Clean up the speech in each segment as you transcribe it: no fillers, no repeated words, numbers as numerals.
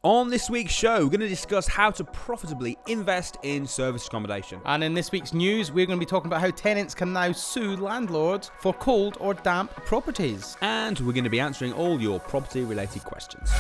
On this week's show, we're going to discuss how to profitably invest in serviced accommodation. And in this week's news, we're going to be talking about how tenants can now sue landlords for cold or damp properties. And we're going to be answering all your property-related questions.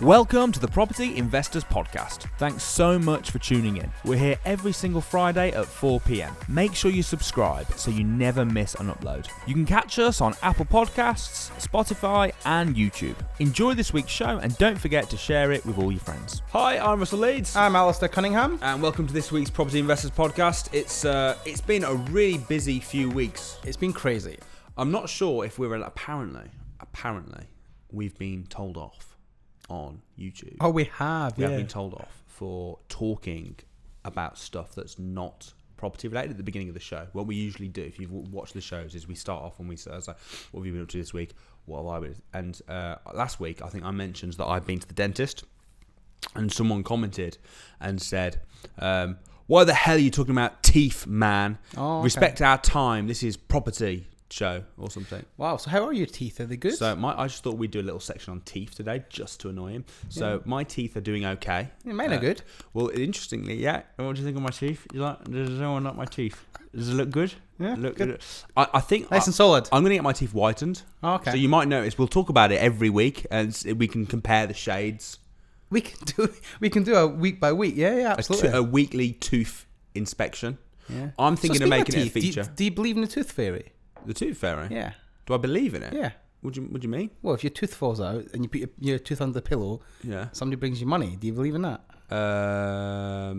Welcome to the Property Investors Podcast. Thanks so much for tuning in. We're here every single Friday at 4 p.m. Make sure you subscribe so you never miss an upload. You can catch us on Apple Podcasts, Spotify, and YouTube. Enjoy this week's show and don't forget to share it with all your friends. Hi, I'm Russell Leeds. I'm Alistair Cunningham. And welcome to this week's Property Investors Podcast. It's been a really busy few weeks. It's been crazy. I'm not sure if we're apparently we've been told off on YouTube. Oh, we have. We have been told off for talking about stuff that's not property related at the beginning of the show. What we usually do, if you've watched the shows, is we start off and we say, like, what have you been up to this week? What have I been? And last week, I think I mentioned that I've been to the dentist, and someone commented and said, why the hell are you talking about teeth, man? Oh, okay. Respect our time. This is property show or something. Wow, so how are your teeth? Are they good? So I just thought we'd do a little section on teeth today just to annoy him. So my teeth are doing okay. Yeah, mine are good. Well, interestingly, yeah. What do you think of my teeth? Does anyone like my teeth? Does it look good? Yeah, look good. I think Nice and solid. I'm going to get my teeth whitened. Oh, okay. So you might notice we'll talk about it every week and we can compare the shades. We can do a week by week. Yeah, absolutely. A weekly tooth inspection. Yeah. I'm thinking of making it a teeth, feature. Do you believe in the tooth fairy? The tooth fairy? Yeah. Do I believe in it? Yeah. What do you mean? Well, if your tooth falls out and you put your tooth under the pillow, somebody brings you money. Do you believe in that? I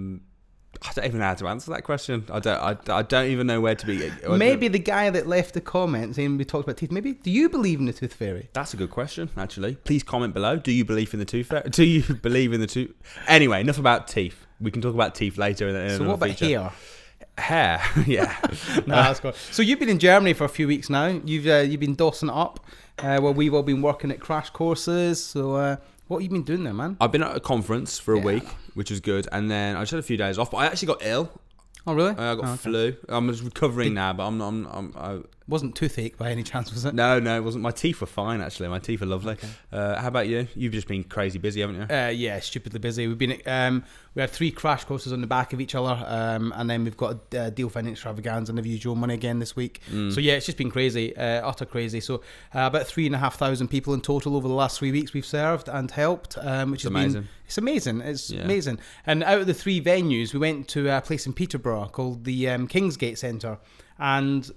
don't even know how to answer that question. I don't even know where to begin. Maybe the guy that left the comment saying we talked about teeth. Maybe do you believe in the tooth fairy? That's a good question, actually. Please comment below. Do you believe in the tooth fairy? Do you believe in the tooth? Anyway, enough about teeth. We can talk about teeth later in So what about feature. Hair, yeah. No, that's cool. So you've been in Germany for a few weeks now. You've been dossing it up. Well, we've all been working at crash courses. So what have you been doing there, man? I've been at a conference for a week, which was good, and then I just had a few days off. But I actually got ill. Oh, really? I got flu. I'm just recovering now, but I wasn't toothache by any chance, was it? No, it wasn't. My teeth were fine, actually. My teeth are lovely. Okay. How about you? You've just been crazy busy, haven't you? Yeah, stupidly busy. We've been we had 3 crash courses on the back of each other, and then we've got a deal finding extravaganza and the usual money again this week. So yeah, it's just been crazy, utter crazy. So about 3,500 people in total over the last 3 weeks we've served and helped, which has amazing. It's amazing. It's amazing. And out of the 3 venues, we went to a place in Peterborough called the Kingsgate Centre, and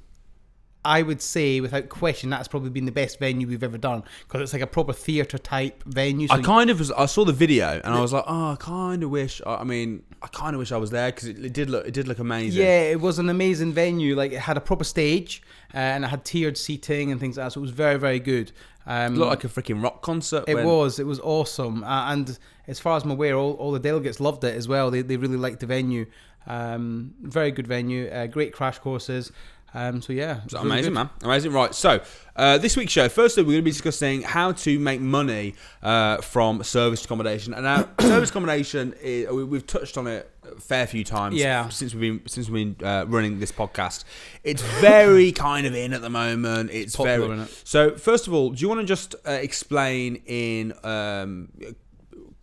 I would say, without question, that's probably been the best venue we've ever done, because it's like a proper theatre type venue. So I saw the video and I was like, I kind of wish I was there, because it did look amazing. Yeah, it was an amazing venue. Like, it had a proper stage and it had tiered seating and things like that. So it was very, very good. It looked like a freaking rock concert. It was awesome. And as far as I'm aware, all the delegates loved it as well. They really liked the venue. Very good venue. Great crash courses. So yeah, it was amazing, man. Amazing. Right. So this week's show, firstly, we're going to be discussing how to make money from serviced accommodation. And now, serviced accommodation, we've touched on it a fair few times since we've been running this podcast. It's very kind of in at the moment. It's popular, very. Isn't it? So first of all, do you want to just explain in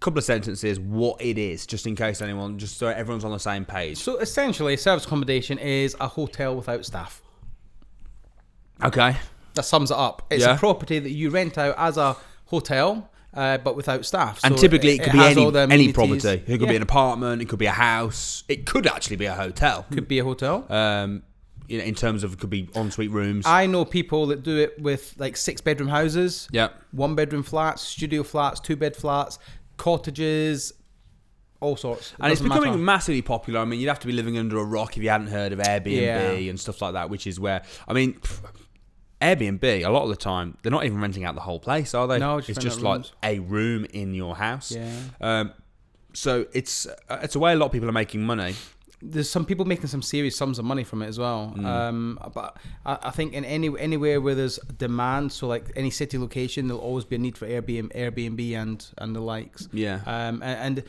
couple of sentences what it is, just in case anyone, just so everyone's on the same page? So essentially, service accommodation is a hotel without staff. Okay, that sums it up. It's a property that you rent out as a hotel, but without staff. And so typically it could be any property. It could be an apartment, it could be a house, it could actually be a hotel. Could be a hotel. In terms of, it could be ensuite rooms. I know people that do it with like 6-bedroom houses, 1-bedroom flats, studio flats, 2-bed flats, cottages, all sorts. And it's becoming massively popular. I mean, you'd have to be living under a rock if you hadn't heard of Airbnb and stuff like that, which is where, I mean, Airbnb, a lot of the time, they're not even renting out the whole place, are they? No, it's just like a room in your house. Yeah. So it's a way a lot of people are making money. There's some people making some serious sums of money from it as well. But I think in anywhere where there's demand, so like any city location, there'll always be a need for Airbnb and the likes. Yeah. And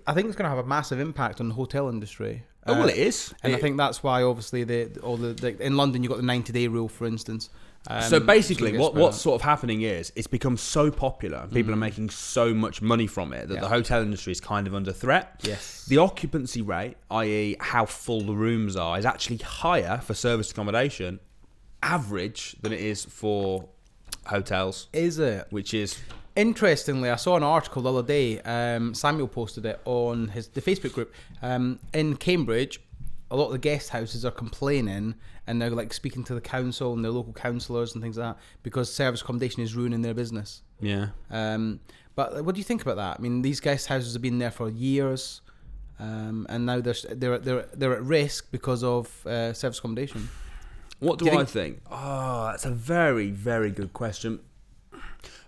I think it's going to have a massive impact on the hotel industry. Well, it is. And I think that's why, obviously, in London, you've got the 90-day rule, for instance. So basically, what's sort of happening is it's become so popular and people are making so much money from it that the hotel industry is kind of under threat. Yes. The occupancy rate, i.e. how full the rooms are, is actually higher for serviced accommodation average than it is for hotels. Is it? Which is... Interestingly, I saw an article the other day. Samuel posted it on the Facebook group. In Cambridge, a lot of the guest houses are complaining and they're like speaking to the council and their local councillors and things like that because service accommodation is ruining their business. Yeah. But what do you think about that? I mean, these guest houses have been there for years, and now they're at risk because of service accommodation. What do I think? Oh, that's a very, very good question.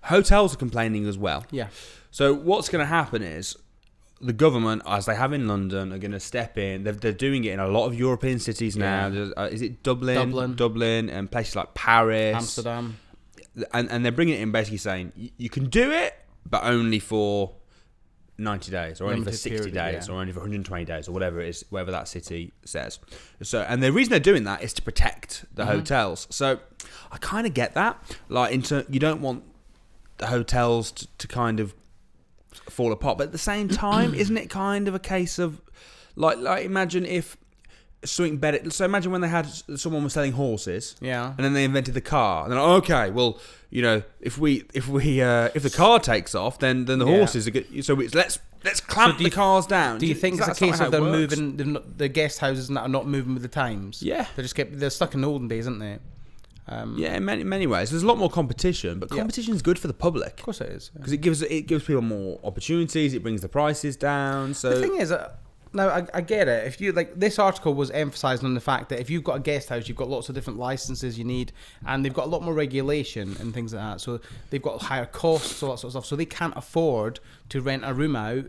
Hotels are complaining as well. Yeah. So what's going to happen is the government, as they have in London, are going to step in. They're doing it in a lot of European cities now. Is it Dublin? Dublin, and places like Paris, Amsterdam. And they're bringing it in basically saying you can do it, but only for 90 days, or only for 60 days, or only for 120 days, or whatever it is, whatever that city says. So, and the reason they're doing that is to protect the hotels. So I kind of get that. Like, you don't want the hotels to kind of fall apart, but at the same time, isn't it kind of a case of like imagine if something better. So imagine when they had someone was selling horses, and then they invented the car, and they're like, okay, well, you know, if the car takes off, then the horses are good. So let's clamp the cars down. Do you think it's a case of they're moving the guest houses and that are not moving with the times? Yeah, they're stuck in the olden days, aren't they? Yeah, in many ways. There's a lot more competition, but competition is good for the public. Of course it is. Because it gives people more opportunities, it brings the prices down. So the thing is, now I get it. If you like, this article was emphasising on the fact that if you've got a guest house, you've got lots of different licenses you need, and they've got a lot more regulation and things like that. So they've got higher costs, all that sort of stuff. So they can't afford to rent a room out.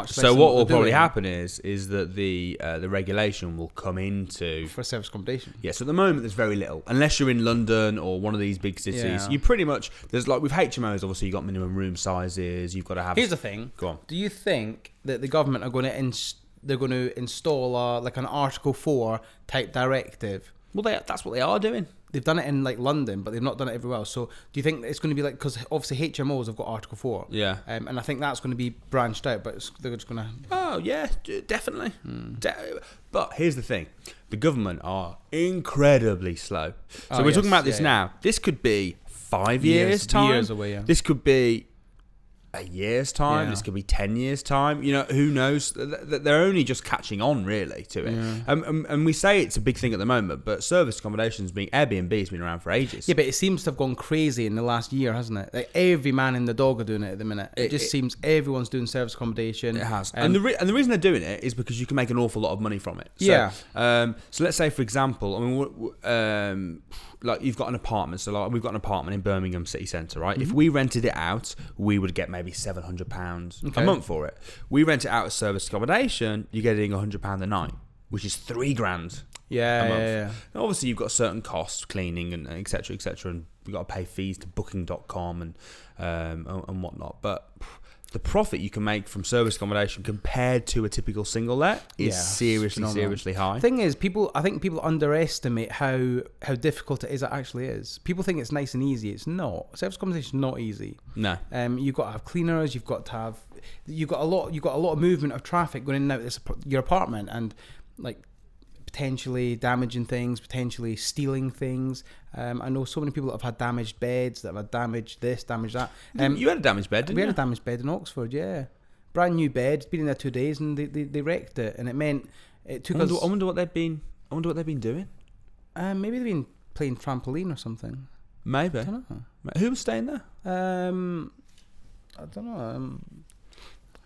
So what will probably happen is that the regulation will come into for service accommodation. Yes, so at the moment there's very little, unless you're in London or one of these big cities. You pretty much there's like with HMOs, obviously you've got minimum room sizes. You've got to have. Here's the thing. Go on. Do you think that the government are going to install like an Article 4 type directive? Well, that's what they are doing. They've done it in like London, but they've not done it everywhere else. So do you think it's going to be like, because obviously HMOs have got Article 4. Yeah. And I think that's going to be branched out, but they're just going to... Oh, yeah, definitely. But here's the thing. The government are incredibly slow. So we're talking about this now. This could be 5 years' time. Years away, yeah. This could be a year's time. This could be 10 years' time. You know, who knows? They're only just catching on, really, to it. And we say it's a big thing at the moment, but service accommodations, Airbnb has been around for ages. Yeah, but it seems to have gone crazy in the last year, hasn't it? Like every man and the dog are doing it at the minute. It just seems everyone's doing service accommodation. It has. And the reason they're doing it is because you can make an awful lot of money from it. So, so let's say, for example, I mean, like you've got an apartment. So like we've got an apartment in Birmingham city centre, right? If we rented it out, we would get maybe £700 a month for it. We rent it out as service accommodation, you're getting £100 a night, which is £3,000 a month. Yeah. Now, obviously, you've got certain costs, cleaning and etc. and you've got to pay fees to Booking.com and whatnot. But the profit you can make from service accommodation compared to a typical single let is seriously high. The thing is, I think people underestimate how difficult it actually is. People think it's nice and easy. It's not. Service accommodation is not easy. No. You've got to have cleaners. You've got a lot of movement of traffic going in and out your apartment, and like potentially damaging things, potentially stealing things. I know so many people that have had damaged beds, that have had damaged this, damaged that. You had a damaged bed, didn't you? We had a damaged bed in Oxford, yeah. Brand new bed, been in there 2 days, and they wrecked it, and it meant it took us. I wonder what they've been doing. Maybe they've been playing trampoline or something. Maybe. I don't know. Who was staying there? I don't know.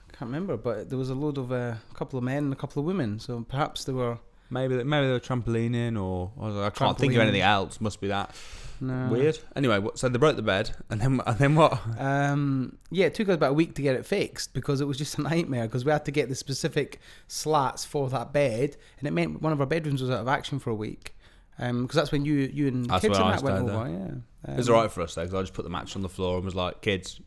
I can't remember, but there was a couple of men and a couple of women, so perhaps they were. Maybe they were trampolining, or I can't think of anything else. Must be that. No. Weird. Anyway, so they broke the bed, and then what? It took us about a week to get it fixed because it was just a nightmare. Because we had to get the specific slats for that bed, and it meant one of our bedrooms was out of action for a week. Because that's when you and kids and that went over. Yeah. It was alright for us though, because I just put the mattress on the floor and was like, "Kids,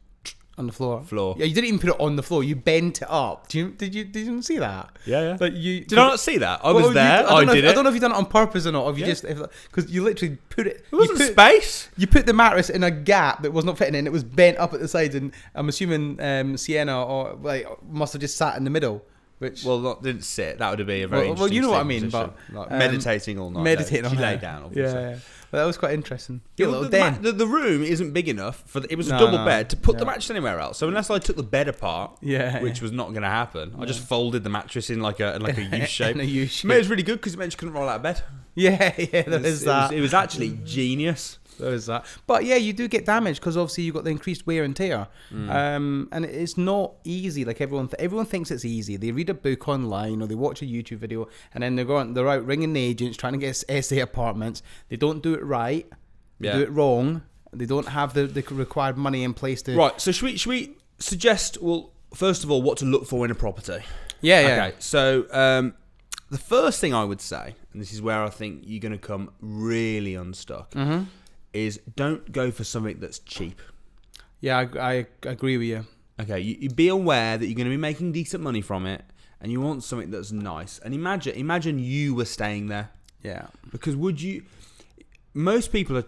On the floor. Floor. Yeah, you didn't even put it on the floor. You bent it up. Did you see that? Yeah. Like Did I not see that? I was there. I did it. I don't know if you've done it on purpose or not. Or if you just because you literally put it. It wasn't space. You put the mattress in a gap that was not fitting in. It was bent up at the sides, and I'm assuming Sienna or like must have just sat in the middle. Which didn't sit. That would have been a very well, you know what I mean. position. But like meditating all night. Meditating. She lay down. Obviously. Yeah. But that was quite interesting. Yeah, well, the room isn't big enough for it was a double bed to put the mattress anywhere else. So unless I took the bed apart, which was not going to happen, I just folded the mattress in like a U shape. In a U shape. It was really good because it meant you couldn't roll out of bed. Yeah, it was actually genius. There is that. But yeah, you do get damage because obviously you've got the increased wear and tear. And it's not easy like everyone thinks it's easy. They read a book online or they watch a YouTube video and then they're out ringing the agents trying to get SA apartments. They don't do it right. They do it wrong. They don't have the required money in place to... Right, so should we suggest, well, first of all, what to look for in a property? Yeah. Okay, so the first thing I would say, and this is where I think you're going to come really unstuck, is don't go for something that's cheap. Yeah, I agree with you. Okay, you be aware that you're going to be making decent money from it, and you want something that's nice. And imagine you were staying there. Yeah. Because most people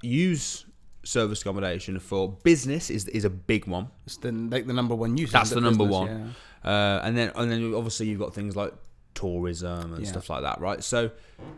use service accommodation for business is a big one. It's the number one use. That's the number one. Yeah. And then obviously you've got things like tourism and stuff like that, right? So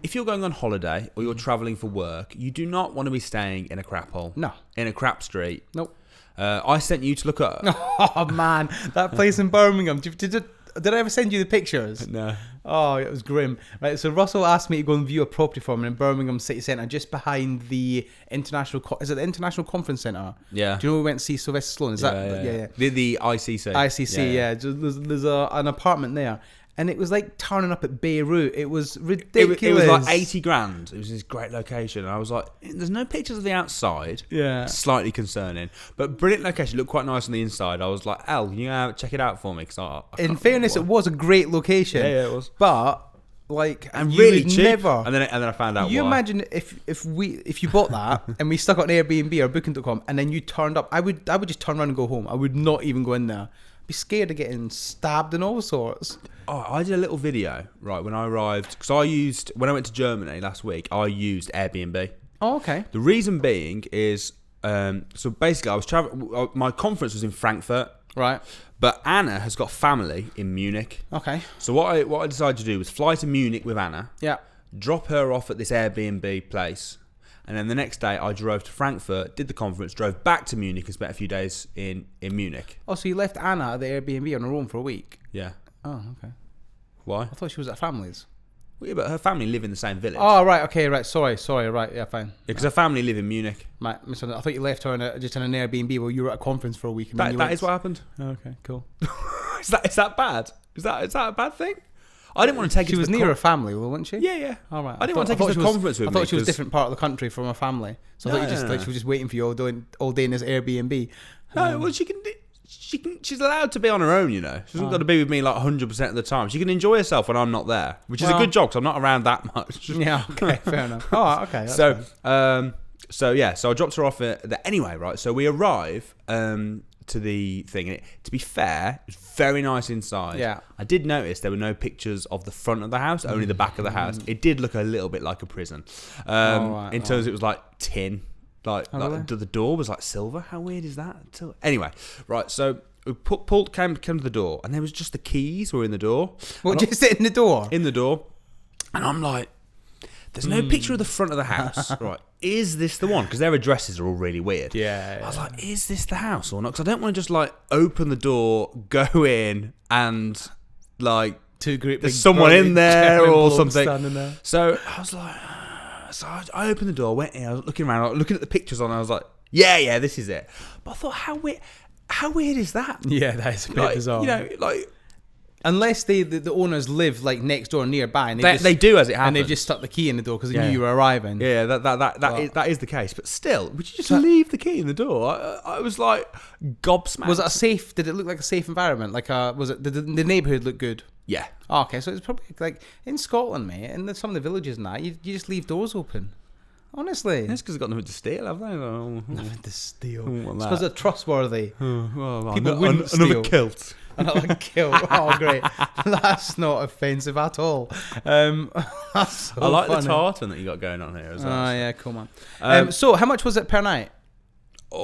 if you're going on holiday or you're traveling for work, you do not want to be staying in a crap hole. No. In a crap street. Nope. I sent you to look at... Oh, man. That place in Birmingham. Did I ever send you the pictures? No. Oh, it was grim. Right, so Russell asked me to go and view a property for him in Birmingham City Centre, just behind the International... Is it the International Conference Centre? Yeah. Do you know we went to see Sylvester Stallone? Is that... Yeah. The ICC. ICC, yeah. There's an apartment there. And it was like turning up at Beirut. It was ridiculous. It was like 80 grand. It was this great location. And I was like, there's no pictures of the outside. Yeah. Slightly concerning. But brilliant location. Looked quite nice on the inside. I was like, Al, can you check it out for me? Cause in fairness, it was a great location. Yeah, it was. But... like, and really cheap. Never. And then I found out you why. imagine if you bought that and we stuck it on Airbnb or Booking.com and then you turned up, I would just turn around and go home. I would not even go in there. I'd be scared of getting stabbed and all sorts. Oh, I did a little video right when I arrived because when I went to Germany last week, I used Airbnb. Oh, okay. The reason being is so basically I was traveling. My conference was in Frankfurt. Right. But Anna has got family in Munich. Okay. So what I decided to do was fly to Munich with Anna. Yeah. Drop her off at this Airbnb place. And then the next day I drove to Frankfurt, did the conference, drove back to Munich and spent a few days in Munich. Oh, so you left Anna at the Airbnb on her own for a week? Yeah. Oh, okay. Why? I thought she was at family's. Well, yeah, but her family live in the same village. Oh, right. Okay, right. Sorry. Right. Yeah, fine. Yeah, because her family live in Munich. I thought you left her just in an Airbnb while you were at a conference for a week. And that is what happened. Oh, okay, cool. Is that bad? Is that a bad thing? I didn't want to take her. She was near her family, wasn't she? Yeah. All right. I didn't want to take her to the conference with me. I thought she was a different part of the country from her family. So I thought she was just waiting for you all day in this Airbnb. No, well, she's allowed to be on her own, you know. She doesn't got to be with me like 100% of the time. She can enjoy herself when I'm not there, which is a good job because I'm not around that much. Yeah, okay, fair enough. Oh, okay. So I dropped her off there anyway, right? So we arrive to the thing. And to be fair, it's very nice inside. Yeah. I did notice there were no pictures of the front of the house, only the back of the house. It did look a little bit like a prison. In terms, it was like tin. Really? The door was like silver. How weird is that? Anyway, right. So we came to the door, and there was just the keys were in the door. What, just in the door? In the door, and I'm like, there's no picture of the front of the house. Right? Is this the one? Because their addresses are all really weird. Yeah. I was like, is this the house or not? Because I don't want to just like open the door, go in, and like there's someone in there or something. There. So I was like. So I opened the door, went in, I was looking around, looking at the pictures on, and I was like, yeah, this is it. But I thought, how weird is that? Yeah, that is a bit bizarre. You know, like... Unless the owners live like next door nearby, and they do as it happens, and they've just stuck the key in the door because they knew you were arriving. Yeah, that is the case. But still, would you just leave the key in the door? I was like gobsmacked. Was it a safe? Did it look like a safe environment? Like did the neighbourhood look good? Yeah. Oh, okay, so it's probably like in Scotland, mate, and some of the villages and that you just leave doors open. Honestly. That's because they've got nothing to steal, have they? Oh, Nothing to steal. want It's that. because they're trustworthy. well, People wouldn't steal. Another kilt. Another kill. Oh, great. That's not offensive at all. That's so I like funny. the tartan that you got going on here as well. Oh, yeah, cool, man. So, how much was it per night? I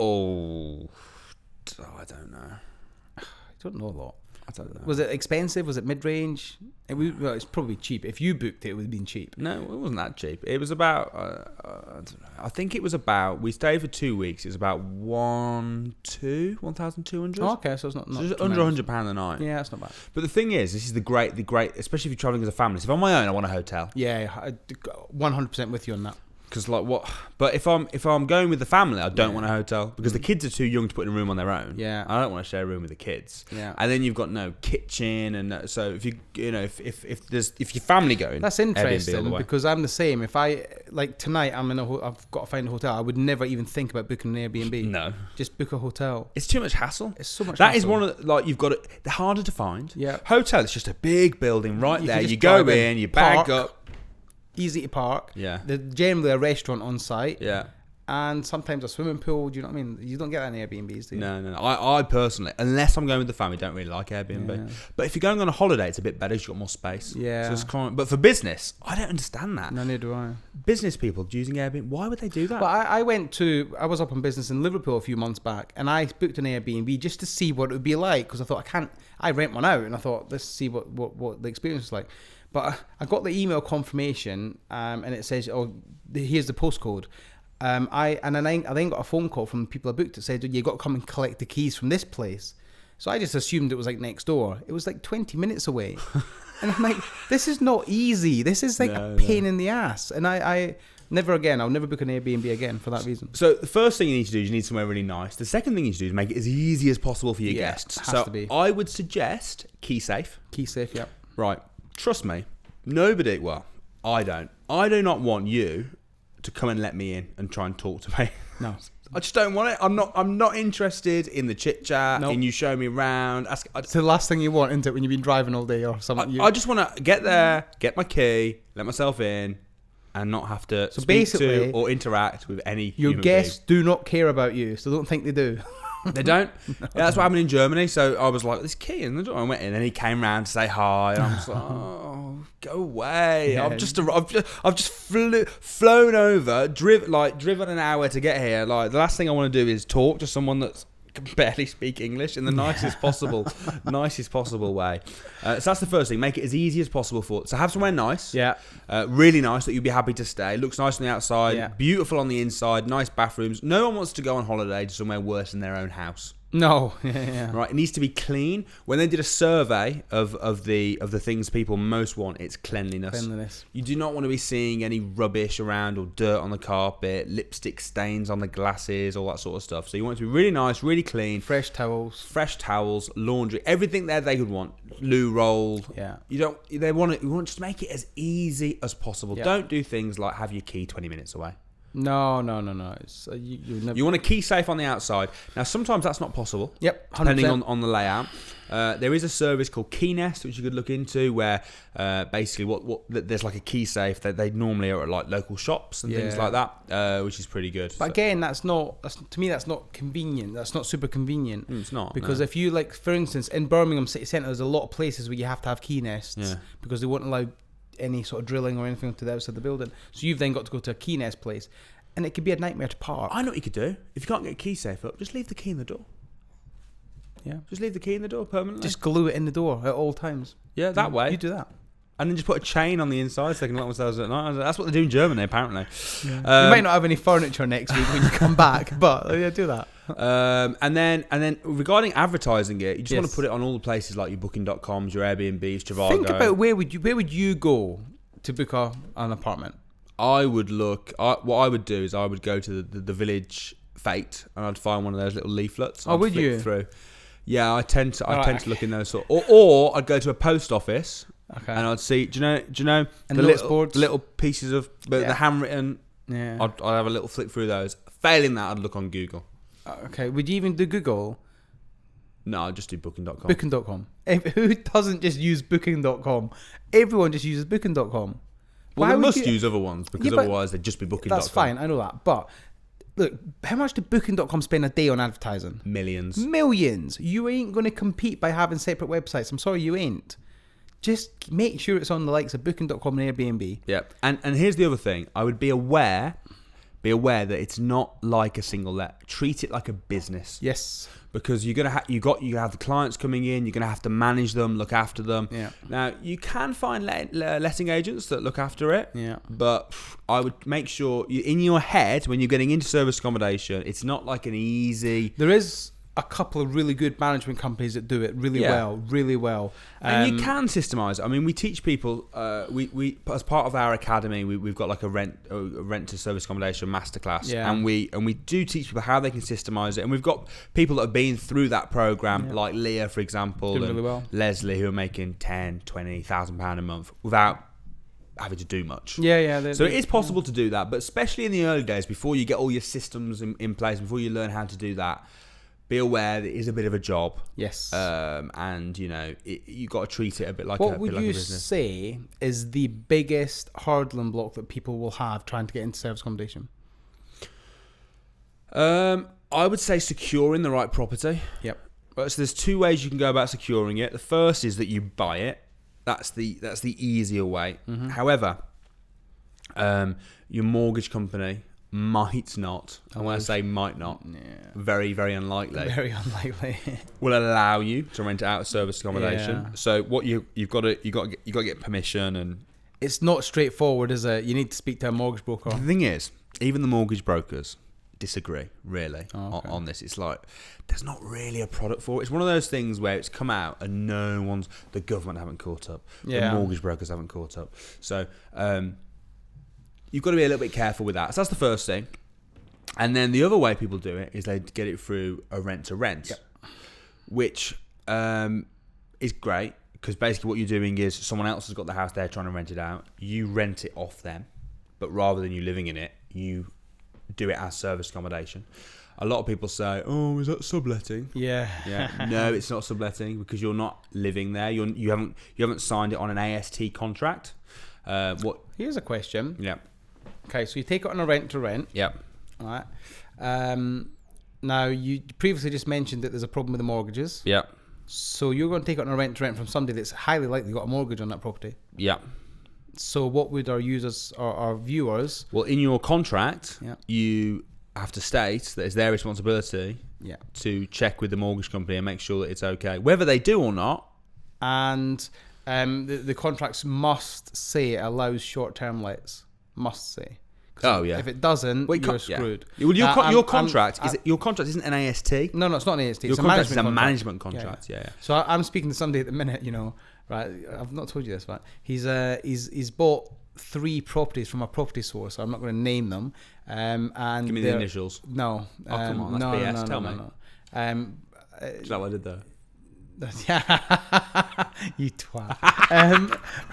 don't know. I don't know a lot. I don't know. Was it expensive? Was it mid-range? Well, it's probably cheap. If you booked it, it would have been cheap. No, it wasn't that cheap. It was about, I don't know. I think it was about, we stayed for 2 weeks. It was about 1,200. Oh, okay, so it's not So it's tremendous. under £100 a night. Yeah, that's not bad. But the thing is, this is the great, especially if you're traveling as a family. So if I'm on my own, I want a hotel. Yeah, 100% with you on that. Because like what? But if I'm going with the family, I don't want a hotel because the kids are too young to put in a room on their own. Yeah. I don't want to share a room with the kids. Yeah. And then you've got no kitchen, and so if if your family going, That's Airbnb all the interesting way. because I'm the same. If I like tonight, I've got to find a hotel. I would never even think about booking an Airbnb. No, Just book a hotel. it's too much hassle. It's so much. That is hassle. one of the, like you've got to. They're harder to find. Yeah. Hotel. It's just a big building right You there. can just You go drive in, you bag park, up. easy to park. Yeah. There's generally a restaurant on site. Yeah. And sometimes a swimming pool. Do you know what I mean? You don't get that in Airbnbs, do you? No. I personally, unless I'm going with the family, don't really like Airbnb. Yeah. But if you're going on a holiday, it's a bit better. You've got more space. Yeah. So it's but for business, I don't understand that. No, neither do I. Business people using Airbnb, why would they do that? But I was up on business in Liverpool a few months back, and I booked an Airbnb just to see what it would be like, because I thought I rent one out, and I thought, let's see what the experience is like. But I got the email confirmation, and it says, oh, here's the postcode. I then got a phone call from the people I booked. It said, you got to come and collect the keys from this place. So I just assumed it was like next door. It was like 20 minutes away. And I'm like, this is not easy. This is like a pain in the ass. And I never again, I'll never book an Airbnb again for that reason. So the first thing you need to do is you need somewhere really nice. The second thing you need to do is make it as easy as possible for your guests. Has to be. I would suggest key safe. Key safe, yeah. Right. Trust me. I do not want you to come and let me in and try and talk to me. No. I just don't want it. I'm not interested in the chit chat, Nope. in you showing me around. It's the last thing you want, isn't it, when you've been driving all day or something? I just want to get there, get my key, let myself in, and not have to speak basically, to or interact with any your human guests do not care about you, so don't think they do. being. They don't. Yeah, that's what happened in Germany. So I was like, "This key," and I went in, and he came round to say hi, and I was like, "Oh, go away!" Yeah. I've just flown over, driven an hour to get here. Like the last thing I want to do is talk to someone that's can barely speak English in the nicest possible way. So that's the first thing. Make it as easy as possible so have somewhere nice, Yeah. really nice that you'd be happy to stay. Looks nice on the outside, Yeah. beautiful on the inside, nice bathrooms. No one wants to go on holiday to somewhere worse than their own house. No. Yeah. Right, it needs to be clean. When they did a survey of the things people most want, it's cleanliness. Cleanliness. You do not want to be seeing any rubbish around or dirt on the carpet, lipstick stains on the glasses, all that sort of stuff. So you want it to be really nice, really clean. Fresh towels. Laundry, everything there they could want. Loo roll. Yeah. You want to just make it as easy as possible. Yeah. Don't do things like have your key 20 minutes away. No. It's, you never... You want a key safe on the outside. Now, sometimes that's not possible. Yep, 100%. Depending on the layout. There is a service called Key Nest, which you could look into, where basically there's like a key safe that they normally are at like local shops and things Yeah. like that, which is pretty good. But again, that's not convenient. That's not super convenient. It's not. Because no. if you, like, for instance, in Birmingham City Centre, there's a lot of places where you have to have key nests Yeah. because they won't allow any sort of drilling or anything to the outside of the building. So you've then got to go to a key nest place, and it could be a nightmare to park. I know what you could do. If you can't get a key safe up, just leave the key in the door. Yeah. Just leave the key in the door permanently. Just glue it in the door at all times. Yeah, that way. You do that. And then just put a chain on the inside so they can lock themselves at night. That's what they do in Germany, apparently. You might not have any furniture next week when you come back, but yeah, do that. And then regarding advertising it, you just want Yes. to put it on all the places like your Booking.coms, your Airbnbs, Trivago. Think about where would you go to book an apartment? I would look. What I would do is I would go to the village fate and I'd find one of those little leaflets. Oh, I'd would flick you? Through. Yeah, I tend to look in those sort. Or I'd go to a post office. Okay. And I'd see. Do you know And the notice boards? little pieces of the handwritten? Yeah. I'd have a little flick through those. Failing that, I'd look on Google. Okay. Would you even do Google? No, I'd just do Booking.com. Booking.com. Who doesn't just use Booking.com? Everyone just uses Booking.com. Well, Why they would must you- use other ones because Yeah, but otherwise they'd just be booking. That's fine, I know that. But look, how much did Booking.com spend a day on advertising? Millions. Millions. You ain't going to compete by having separate websites. I'm sorry, you ain't. Just make sure it's on the likes of Booking.com and Airbnb. Yeah, and here's the other thing. I would be aware that it's not like a single let. Treat it like a business. Yes. Because you have the clients coming in. You're gonna have to manage them, look after them. Yeah. Now you can find letting agents that look after it. Yeah. But I would make sure in your head when you're getting into service accommodation, it's not like an easy. There is a couple of really good management companies that do it really well. And you can systemize it. I mean, we teach people. We as part of our academy, we've got like a rent to service accommodation masterclass, and we do teach people how they can systemize it. And we've got people that have been through that program, like Leah, for example, Doing and really well. Leslie, who are making £10,000-20,000 a month without having to do much. Yeah. So it is possible to do that, but especially in the early days, before you get all your systems in place, before you learn how to do that. Be aware that it is a bit of a job. Yes. And you got to treat it a bit like what a would bit like you a business. say is the biggest hurdling block that people will have trying to get into service accommodation? I would say securing the right property. Yep. So there's two ways you can go about securing it. The first is that you buy it. That's the easier way. Mm-hmm. However, your mortgage company might not. And when I say might not, very, very unlikely. Very unlikely. Will allow you to rent it out of service accommodation. Yeah. So what you've got to get permission, and It's not straightforward, is it? You need to speak to a mortgage broker. the thing is, even the mortgage brokers disagree really okay. on this. It's like there's not really a product for it. It's one of those things where it's come out and the government haven't caught up. The mortgage brokers haven't caught up. So you've got to be a little bit careful with that. So that's the first thing. And then the other way people do it is they get it through a rent to rent, which is great because basically what you're doing is someone else has got the house, they're trying to rent it out. You rent it off them, but rather than you living in it, you do it as service accommodation. A lot of people say, "Oh, is that subletting?" Yeah. No, it's not subletting because you're not living there. You haven't signed it on an AST contract. Here's a question. Yeah. Okay, so you take it on a rent to rent. Yeah. All right. Now, you previously just mentioned that there's a problem with the mortgages. Yeah. So you're going to take it on a rent to rent from somebody that's highly likely got a mortgage on that property. Yeah. So what would our users or our viewers... Well, in your contract, Yeah. you have to state that it's their responsibility to check with the mortgage company and make sure that it's okay, whether they do or not. And the contracts must say it allows short-term lets. Must say. Oh yeah. If it doesn't, you're screwed. Well, your contract your contract isn't an AST. No, it's not an AST. Your It's a contract is a management management contract. Yeah. So I'm speaking to somebody at the minute, right? I've not told you this, but he's bought 3 properties from a property source. I'm not going to name them. And Give me the initials. No. Oh, come on, that's BS. No, Tell me. No. Is that what I did there? You twat.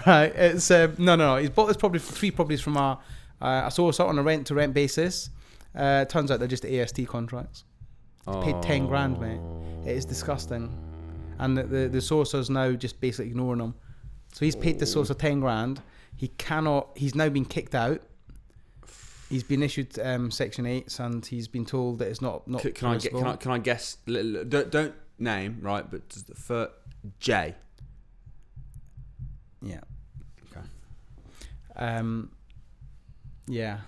Right. It's no. He's bought this property, 3 properties from a source on a rent to rent basis. Turns out they're just AST contracts. Paid 10 grand, mate. It is disgusting. And the sourcer's now just basically ignoring them. So he's paid the sourcer 10 grand. He's now been kicked out. He's been issued Section 8s and he's been told that it's not Can I guess? Don't name, right, but for J. Yeah. Okay. Yeah.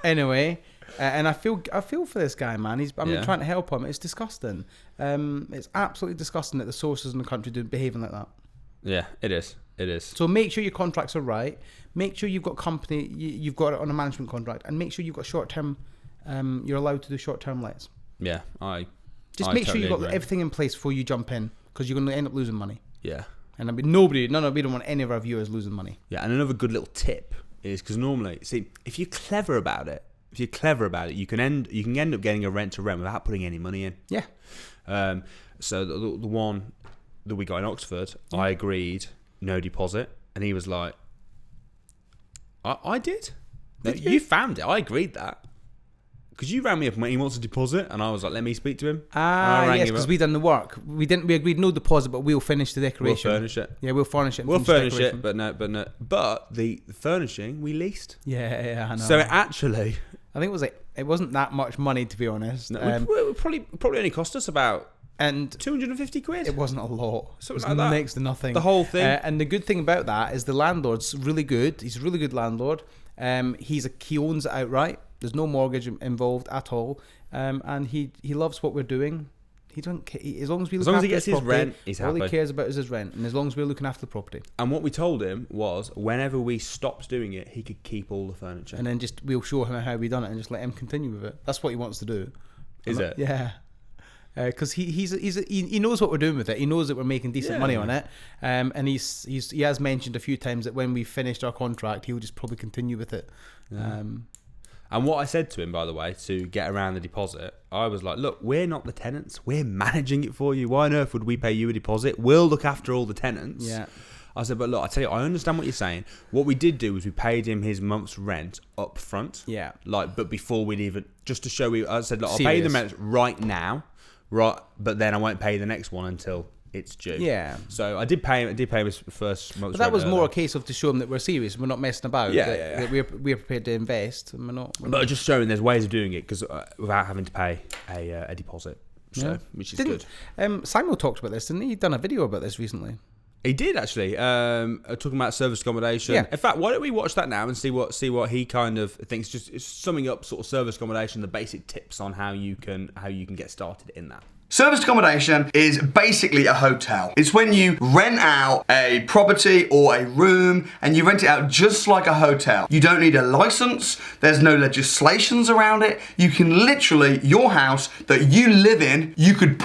Anyway, and I feel for this guy, man. I'm trying to help him. It's disgusting. It's absolutely disgusting that the sources in the country do behaving like that. Yeah, it is. So make sure your contracts are right. Make sure you've got company. You've got it on a management contract, and make sure you've got short term. You're allowed to do short term lets. Yeah, make sure you've got everything in place before you jump in, because you're going to end up losing money. Yeah. And we don't want any of our viewers losing money. Yeah, and another good little tip is because normally, see, if you're clever about it, you can end up getting a rent to rent without putting any money in. Yeah. So the one that we got in Oxford, I agreed no deposit, and he was like, "I did. No, you found it. I agreed that. because you rang me up when he wants a deposit, and I was like, let me speak to him. Yes, because we done the work. We agreed no deposit, but we'll finish the decoration. We'll furnish it. Yeah, we'll furnish it. We'll furnish it, but the furnishing we leased. Yeah, I know. So actually, I think it wasn't that much money, to be honest. No, it probably only cost us about and 250 quid. It wasn't a lot. Something it was like that. Next to nothing. The whole thing. And the good thing about that is the landlord's really good. He's a really good landlord. He owns it outright. There's no mortgage involved at all. And he loves what we're doing. He doesn't care. As long as we look after he gets his property, rent, he's happy. All he cares about is his rent, and as long as we're looking after the property. And what we told him was, whenever we stopped doing it, he could keep all the furniture. And then we'll show him how we done it, and just let him continue with it. That's what he wants to do. Is it? Yeah. Because he knows what we're doing with it. He knows that we're making decent money on it. And he has mentioned a few times that when we finished our contract, he'll just probably continue with it. Yeah. And what I said to him, by the way, to get around the deposit, I was like, look, we're not the tenants. We're managing it for you. Why on earth would we pay you a deposit? We'll look after all the tenants. Yeah. I said, but look, I tell you, I understand what you're saying. What we did do was we paid him his month's rent up front. Yeah. But before we'd even, just to show you, I said, look, I'll pay the rent right now, right? But then I won't pay the next one until it's due. Yeah. So I did pay him his first month's rent. But that was more a case of to show him that we're serious. We're not messing about. Yeah. That we're prepared to invest. And we're not. But just showing there's ways of doing it because without having to pay a deposit. So, which is good. Samuel talked about this, didn't he? He'd done a video about this recently. He did actually, talking about serviced accommodation. Yeah. In fact, why don't we watch that now and see what he kind of thinks? Just summing up sort of serviced accommodation, the basic tips on how you can get started in that. Serviced accommodation is basically a hotel. It's when you rent out a property or a room and you rent it out just like a hotel. You don't need a license. There's no legislations around it. You can literally, your house that you live in, you could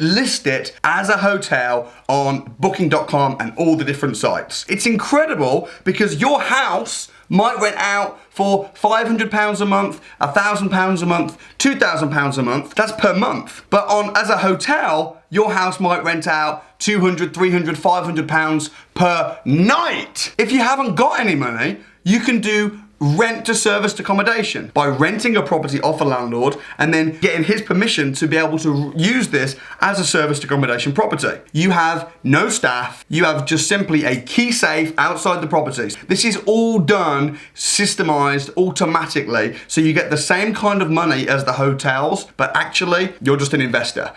list it as a hotel on booking.com and all the different sites. It's incredible because your house might rent out for £500 a month, £1,000 a month, £2,000 a month. That's per month. But as a hotel, your house might rent out £200, £300, £500 per night. If you haven't got any money, you can do rent to serviced accommodation by renting a property off a landlord and then getting his permission to be able to use this as a serviced accommodation property. You have no staff, you have just simply a key safe outside the properties. This is all done systemized automatically, so you get the same kind of money as the hotels, but actually you're just an investor.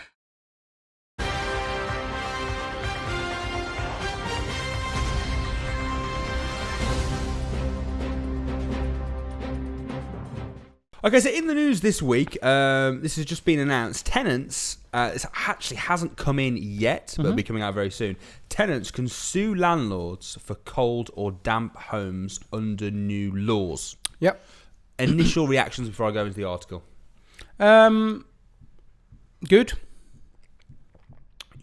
Okay, so in the news this week, this has just been announced. Tenants, this actually hasn't come in yet, but it'll be coming out very soon. Tenants can sue landlords for cold or damp homes under new laws. Yep. Initial reactions before I go into the article. Good.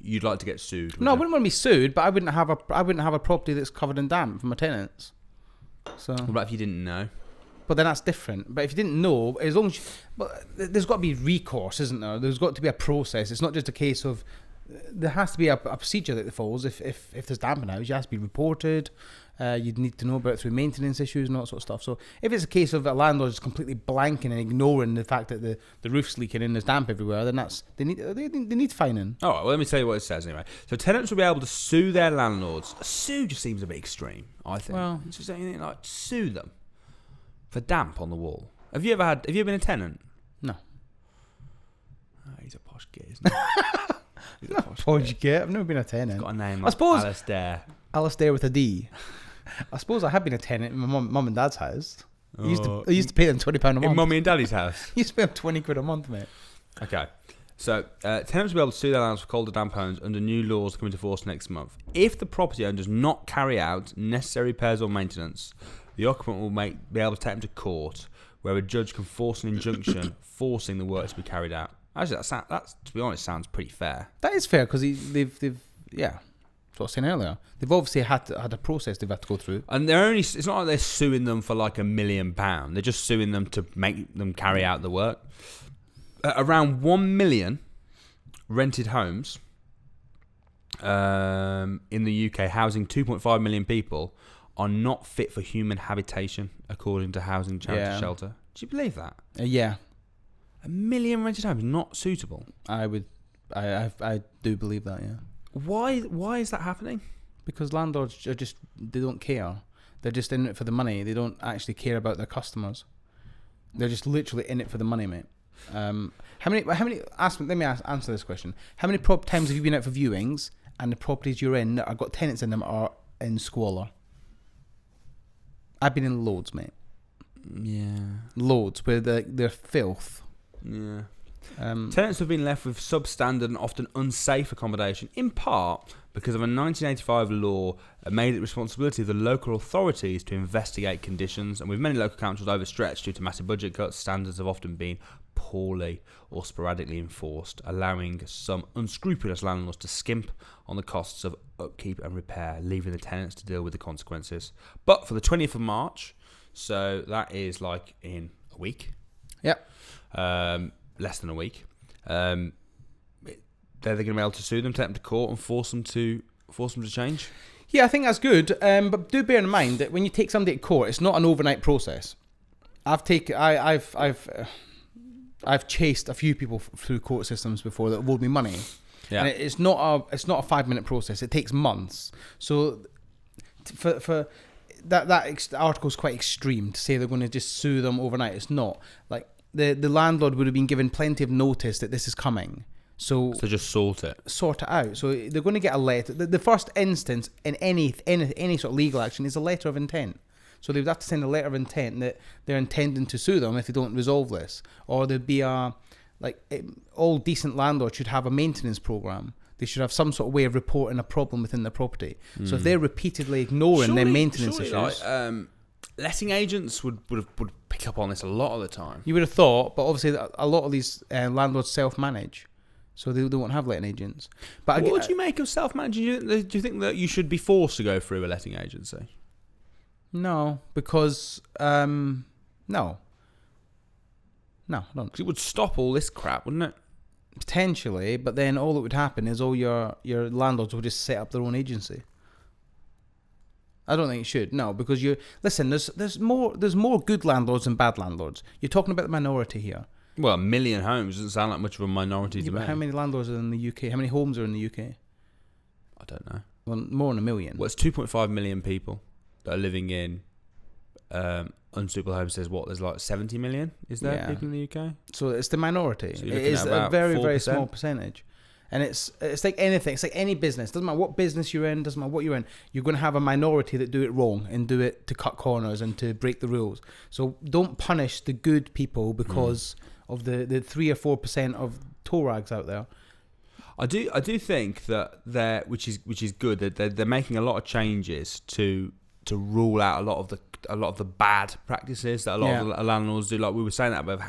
You'd like to get sued? No, I wouldn't want to be sued, but I wouldn't have a property that's covered in damp from my tenants. So. What about if you didn't know? But then that's different. But if you didn't know, as long as but there's got to be recourse, isn't there? There's got to be a process. It's not just a case of there has to be a procedure that follows. If there's damp in a house, you have to be reported. You'd need to know about it through maintenance issues and all that sort of stuff. So if it's a case of a landlord just completely blanking and ignoring the fact that the roof's leaking and there's damp everywhere, then they need fining. All right, well, let me tell you what it says anyway. So tenants will be able to sue their landlords. Sue just seems a bit extreme, I think. Well, it's just anything like sue them for damp on the wall. Have you ever been a tenant? No. Oh, he's a posh git, isn't he? He's a posh git. I've never been a tenant. He's got a name like I suppose Alistair with a D. I suppose I have been a tenant in my mum and dad's house. I used to pay them £20 a month. In mummy and daddy's house? I used to pay them 20 quid a month, mate. Okay. So, tenants will be able to sue their landlords for cold or damp homes under new laws coming into force next month. If the property owner does not carry out necessary repairs or maintenance, the occupant will be able to take them to court, where a judge can force an injunction forcing the work to be carried out. Actually, that to be honest, sounds pretty fair. That is fair because they've that's what I was saying earlier. They've obviously had a process they've had to go through, and it's not like they're suing them for like £1 million. They're just suing them to make them carry out the work. Around 1 million rented homes in the UK, housing 2.5 million people, are not fit for human habitation, according to Housing Charity Shelter. Do you believe that? Yeah. 1 million rented homes not suitable. I do believe that, yeah. Why is that happening? Because landlords are just, they don't care. They're just in it for the money. They don't actually care about their customers. They're just literally in it for the money, mate. Let me answer this question. How many times have you been out for viewings and the properties you're in that have got tenants in them are in squalor? I've been in loads, mate. Yeah. Loads, where they're filth. Yeah. Tenants have been left with substandard and often unsafe accommodation, in part because of a 1985 law that made it the responsibility of the local authorities to investigate conditions, and with many local councils overstretched due to massive budget cuts, standards have often been poorly or sporadically enforced, allowing some unscrupulous landlords to skimp on the costs of upkeep and repair, leaving the tenants to deal with the consequences. But for the 20th of March, so that is like in a week. Yep. Less than a week. They're going to be able to sue them, take them to court, and force them to change. Yeah, I think that's good. But do bear in mind that when you take somebody to court, it's not an overnight process. I've chased a few people through court systems before that owed me money. Yeah. And it's not a 5-minute process. It takes months. So for that article is quite extreme to say they're going to just sue them overnight. It's not. Like the landlord would have been given plenty of notice that this is coming. So just sort it out. So they're going to get a letter. The first instance in any sort of legal action is a letter of intent. So they would have to send a letter of intent that they're intending to sue them if they don't resolve this. Or there'd be all decent landlords should have a maintenance program. They should have some sort of way of reporting a problem within their property. So if they're repeatedly ignoring their maintenance issues, letting agents would pick up on this a lot of the time. you would have thought. But obviously, a lot of these landlords self-manage. So they won't have letting agents. But what do you make of self-managing? Do you think that you should be forced to go through a letting agency? No, because no, I don't. 'Cause it would stop all this crap, wouldn't it? Potentially, but then all that would happen is all your landlords will just set up their own agency. I don't think it should. No, because there's more good landlords than bad landlords. You're talking about the minority here. Well, 1 million homes doesn't sound like much of a minority to me. How many landlords are in the UK? How many homes are in the UK? I don't know. Well, more than 1 million. Well, it's 2.5 million people that are living in unsuitable homes. There's like 70 million, is there, people in the UK? So it's the minority. So it is a very, very small percentage. And it's like anything. It's like any business. Doesn't matter what business you're in. Doesn't matter what you're in. You're going to have a minority that do it wrong and do it to cut corners and to break the rules. So don't punish the good people because of the 3 or 4% of toe rags out there. I do think that which is good, that they're making a lot of changes to rule out a lot of the bad practices that a lot of the landlords do. Like we were saying that about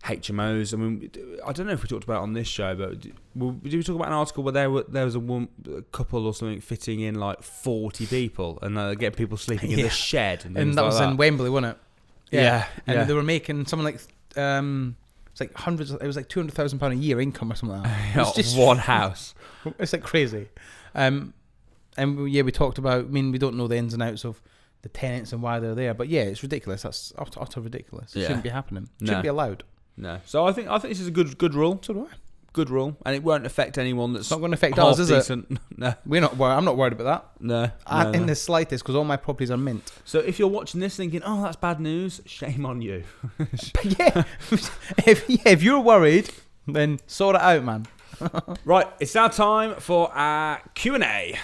HMOs. I mean, I don't know if we talked about it on this show, but did we talk about an article where there was a couple or something fitting in like 40 people and getting people sleeping in the shed and that was in Wembley, wasn't it? Yeah. And they were making something like it's like hundreds. It was like £200,000 a year income or something like that. It's just one house. It's like crazy. And we talked about. I mean, we don't know the ins and outs of the tenants and why they're there, but yeah, it's ridiculous. That's utter ridiculous. It shouldn't be happening. It shouldn't be allowed. No. So I think this is a good rule. So do I. Good rule, and it won't affect anyone that's it's not going to affect us, is decent. It? No, we're not. I'm not worried about that. No, in the slightest, because all my properties are mint. So if you're watching this thinking, "Oh, that's bad news," shame on you. But if you're worried, then sort it out, man. Right, it's now time for our Q&A.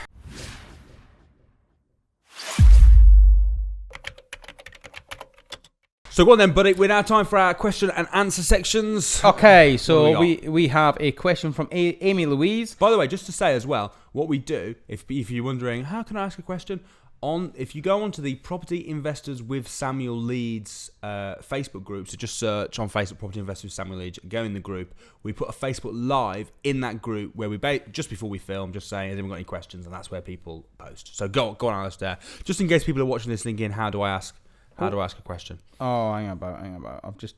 So go on then, buddy. We're now time for our question and answer sections. Okay, so we have a question from Aimee Louise. By the way, just to say as well, what we do, if you're wondering, how can I ask a question? If you go onto the Property Investors with Samuel Leeds Facebook group, so just search on Facebook Property Investors with Samuel Leeds, go in the group. We put a Facebook Live in that group where we just before we film, just saying, has anyone got any questions? And that's where people post. So go on, Alistair. Just in case people are watching this thinking, how do I ask a question? Oh, hang about. I've just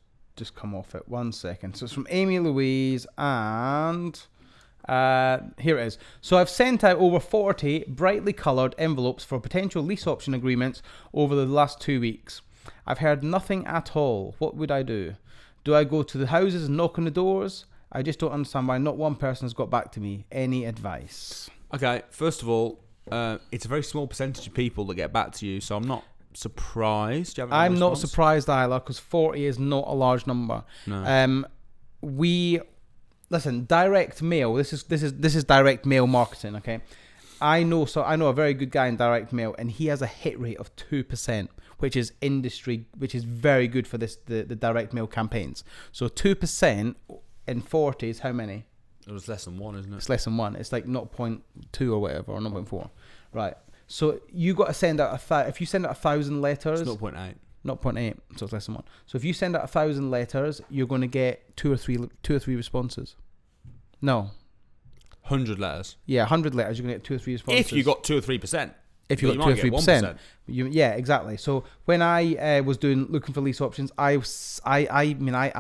come off it. 1 second. So it's from Aimee Louise, and here it is. So I've sent out over 40 brightly coloured envelopes for potential lease option agreements over the last 2 weeks. I've heard nothing at all. What would I do? Do I go to the houses and knock on the doors? I just don't understand why not one person has got back to me. Any advice? Okay, first of all, it's a very small percentage of people that get back to you, so I'm not surprised. I'm not surprised either, because 40 is not a large number. No. Listen, direct mail. This is direct mail marketing. Okay, I know a very good guy in direct mail, and he has a hit rate of 2%, which is very good for the direct mail campaigns. So 2% in 40 is how many? It was less than 1, isn't it? It's less than 1. It's like 0.2 or whatever, or 0.4. Right. So you got to send out if you send out 1,000 letters. It's 0.8. 0.8, so it's less than 1. So if you send out 1,000 letters, you're going to get two or three responses. No. 100 letters. Yeah, 100 letters, you're going to get 2 or 3 responses. If you got 2 or 3%. If you got 2 or 3%. Yeah, exactly. So when I was looking for lease options, I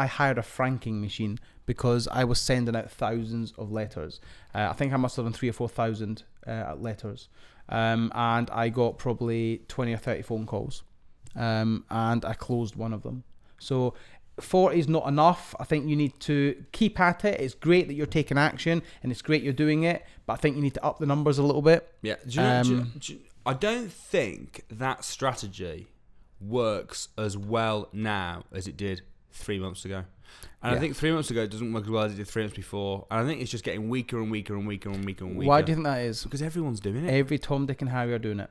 hired a franking machine because I was sending out thousands of letters. I think I must have done 3,000 or 4,000 letters. And I got probably 20 or 30 phone calls. And I closed one of them. So 40 is not enough. I think you need to keep at it. It's great that you're taking action and it's great you're doing it, but I think you need to up the numbers a little bit. Yeah. I don't think that strategy works as well now as it did 3 months ago. And I think 3 months ago it doesn't work as well as it did 3 months before. And I think it's just getting weaker and weaker and weaker and weaker and weaker. Why do you think that is? Because everyone's doing it. Every Tom, Dick and Harry are doing it.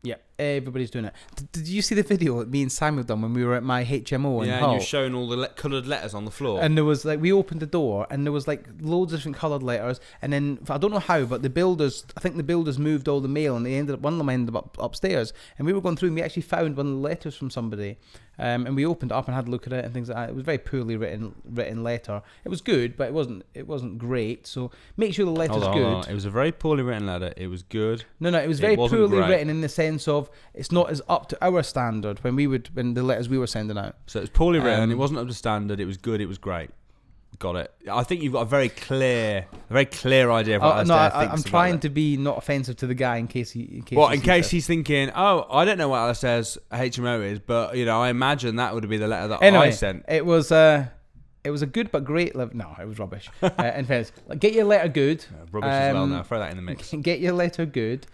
Yeah, everybody's doing it. Did you see the video that me and Samuel done when we were at my HMO in Hull? Yeah, and you're showing all the coloured letters on the floor. And there was we opened the door and there was loads of different coloured letters. And then I don't know how, but I think the builders moved all the mail, and one of them ended up upstairs. And we were going through and we actually found one of the letters from somebody. And we opened it up and had a look at it and things like that. It was a very poorly written letter. It was good, but it wasn't great. So make sure the letter's good. Hold on. It was a very poorly written letter. It was good. No, it was very poorly written in the sense of it's not as up to our standard when the letters we were sending out. So it was poorly written. It wasn't up to standard. It was good. It was great. Got it. I think you've got a very clear idea of what Alistair thinks. I'm trying to be not offensive to the guy in case he's thinking, I don't know what Alistair's HMO is, but I imagine that would be the letter that anyway, I sent. It was a good but great No, it was rubbish. In fairness, get your letter good. Rubbish as well. Now throw that in the mix. Get your letter good.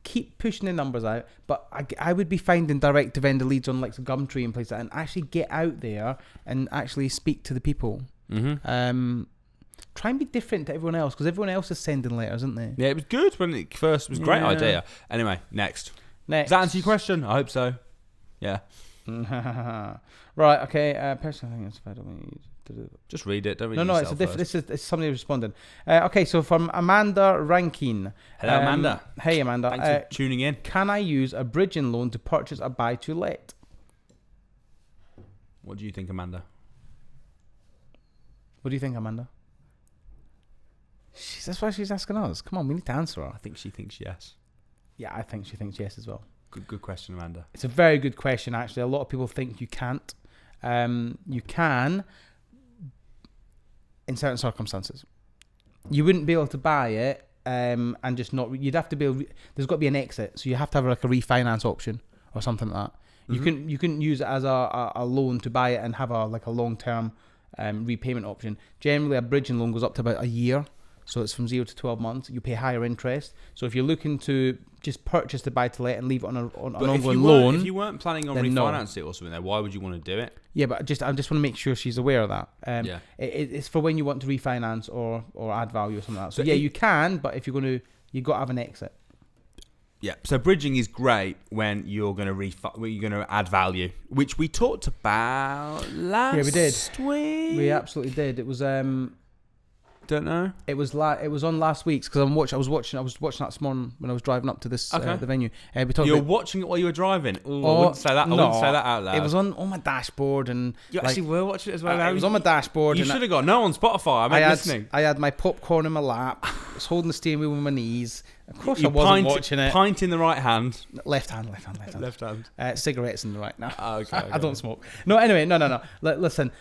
Keep pushing the numbers out, but I would be finding direct to vendor leads on Gumtree and places like that, and actually get out there and actually speak to the people. Mm-hmm. Try and be different to everyone else, because everyone else is sending letters, isn't they? Yeah, it was good when it first was a great idea. Anyway, next. Does that answer your question? I hope so. Yeah. Right. Okay. Personal thing is I don't need to do. Just read it. Don't read it. No. It's somebody responding. Okay. So from Amanda Rankin. Hello, Amanda. Hey, Amanda. Thanks for tuning in. Can I use a bridging loan to purchase a buy-to-let? What do you think, Amanda? What do you think, Amanda? That's why she's asking us. Come on, we need to answer her. I think she thinks yes. Yeah, I think she thinks yes as well. Good question, Amanda. It's a very good question, actually. A lot of people think you can't. You can, in certain circumstances. You wouldn't be able to buy it and just not... You'd have to be... There's got to be an exit, so you have to have a refinance option or something like that. Mm-hmm. You couldn't use it as a loan to buy it and have a long-term repayment option. Generally, a bridging loan goes up to about a year, so it's from 0 to 12 months. You pay higher interest. So if you're looking to just purchase the buy-to-let and leave it on an ongoing loan, if you weren't planning on refinancing it or something, why would you want to do it? Yeah, but I just want to make sure she's aware of that. It's for when you want to refinance or add value or something like that. So you can, but if you've got to have an exit. Yeah, so bridging is great when you're going to add value, which we talked about last week. We absolutely did. It was don't know. It was on last week's because I was watching that this morning when I was driving up to this the venue. You're watching it while you were driving. I wouldn't say that. I wouldn't say that out loud. It was on my dashboard, and you actually were watching it as well. It was on my dashboard. You should have got on Spotify. Listening. I had my popcorn in my lap. I was holding the steering wheel with my knees. Of course, I wasn't watching it. Pint in the right hand. Left hand. Left hand. Cigarettes in the right now. Okay. I don't smoke. No, anyway, no. Listen,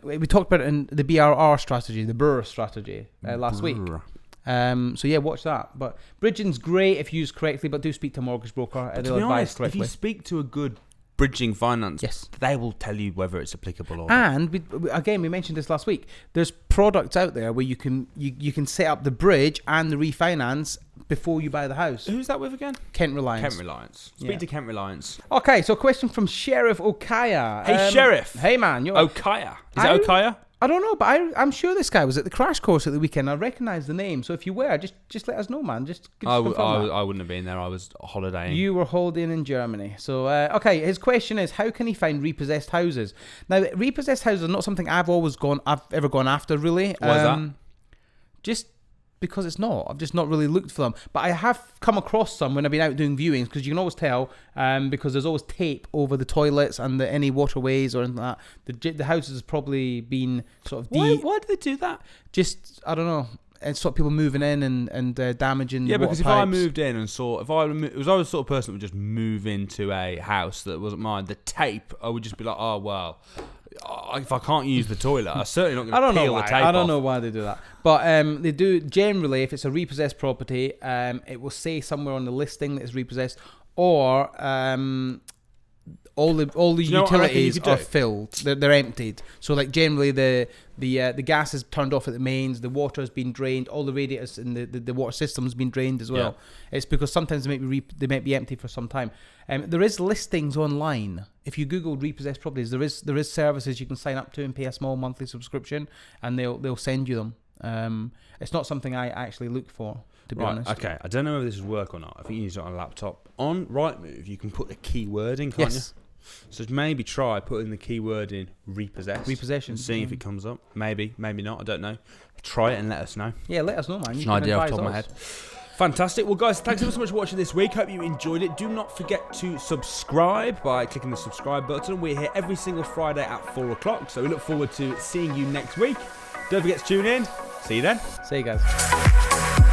we talked about it in the BRR strategy, the BRR strategy last week. So watch that. But bridging's great if used correctly, but do speak to a mortgage broker. To be honest, if you speak to a good bridging finance, Yes. they will tell you whether it's applicable or not. And we mentioned this last week. There's products out there where you can set up the bridge and the refinance before you buy the house. Who's that with again? Kent Reliance. Kent Reliance. Speak to Kent Reliance. Okay, so a question from Sheriff Okaya. Hey, Sheriff. Hey, man. Okaya. Is it Okaya? I don't know, but I'm sure this guy was at the crash course at the weekend. I recognise the name. So if you were, just let us know, man. Just confirm that. I wouldn't have been there. I was holidaying. You were holidaying in Germany. So, okay, his question is, how can he find repossessed houses? Now, repossessed houses are not something I've ever gone after, really. Why is that? Just because it's not. I've just not really looked for them. But I have come across some when I've been out doing viewings, because you can always tell, because there's always tape over the toilets and any waterways or anything like that. The house has probably been sort of... Why do they do that? Just, I don't know. And stop people moving in and damaging. Yeah, water because if pipes. I moved in and saw, if I was the sort of person that would just move into a house that wasn't mine, the tape, I would just be like, oh well, if I can't use the toilet, I'm certainly not going to peel the tape off. I don't know why they do that, but they do generally. If it's a repossessed property, it will say somewhere on the listing that it's repossessed, or all the utilities are filled. They're emptied. So like generally the gas is turned off at the mains, the water has been drained, all the radiators in the water system has been drained as well. Yeah. It's because sometimes they might be empty for some time. There is listings online. If you Google repossessed properties, there is services you can sign up to and pay a small monthly subscription, and they'll send you them. It's not something I actually look for, to be honest. Okay, I don't know whether this will work or not. I think you need it on a laptop. On Rightmove, you can put the keyword in, can't you? So maybe try putting the keyword in repossession, and seeing if it comes up. Maybe not. I don't know. Try it and let us know. Yeah, let us know, man. It's an idea off the top of my head. Fantastic. Well, guys, thanks ever so much for watching this week. Hope you enjoyed it. Do not forget to subscribe by clicking the subscribe button. We're here every single Friday at 4 o'clock, so we look forward to seeing you next week. Don't forget to tune in. See you then. See you guys.